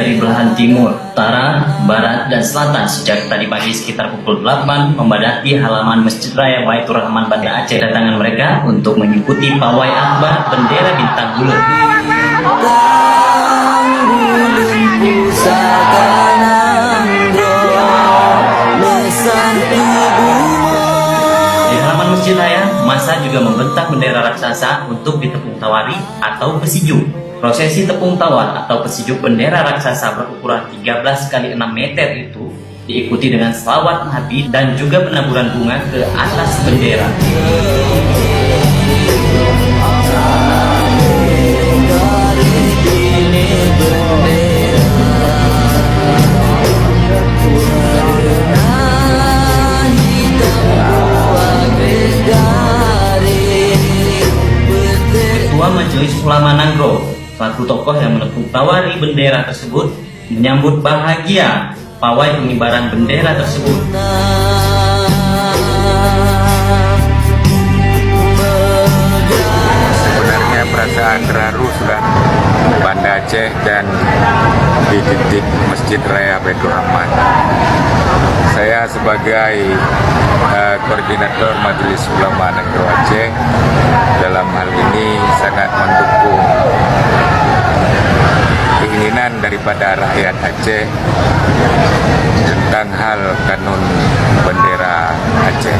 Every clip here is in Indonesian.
dari belahan timur, utara, barat, dan selatan sejak tadi pagi sekitar pukul 8 memadati halaman Masjid Raya Waitur Rahman Banda Aceh. Kedatangan mereka untuk mengikuti pawai akbar bendera bintang bulan. Di halaman Masjid Raya, massa juga membentang bendera raksasa untuk ditepung tawari atau pesijuk. Prosesi tepung tawar atau pesijuk bendera raksasa berukuran 13 x 6 meter itu diikuti dengan selawat Nabi dan juga penaburan bunga ke atas bendera. Ketua Majelis Ulama Nanggro, satu tokoh yang menepuk tawari bendera tersebut, menyambut bahagia pawai pengibaran bendera tersebut. Sebenarnya perasaan terharu sudah Banda Aceh dan di titik Masjid Raya Waitur Rahman. Saya sebagai koordinator Majelis Ulama Nanggro Aceh dalam hal ini sangat mendukung keinginan daripada rakyat Aceh tentang hal kanun bendera Aceh.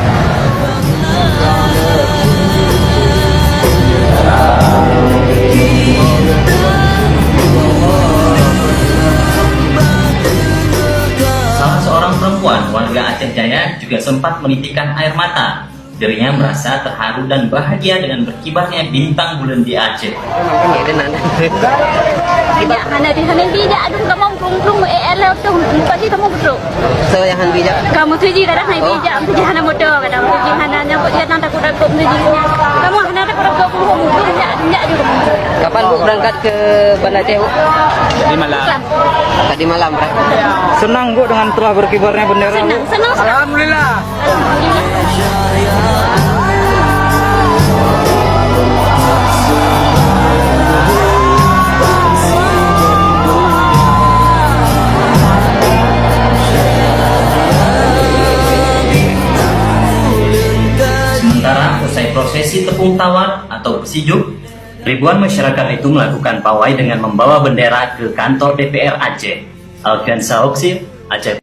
Salah seorang perempuan warga Aceh Jaya juga sempat menitikkan air mata. Dirinya merasa terharu dan bahagia dengan berkibarnya bintang bulan di Aceh. Tidak, hanya bijak, aduh kamu pelung lewat tu, pasti kamu betul. So yang han bijak. Kamu tuji dah hanya bijak, tuji hanya motor, kadang tuji hanya nyambut dia nanti aku dapat tuji. Kamu hanya dapat dapat kamu bijak juga. Kapan Bu berangkat ke Banda Aceh Bu? Di malam. Tadi malam berangkat. Senang Bu dengan telah berkibarnya bendera. Senang. Alhamdulillah. Sementara usai prosesi tepung tawar atau pesijuk, ribuan masyarakat itu melakukan pawai dengan membawa bendera ke kantor DPR Aceh. Alfian Saoksi, Aceh.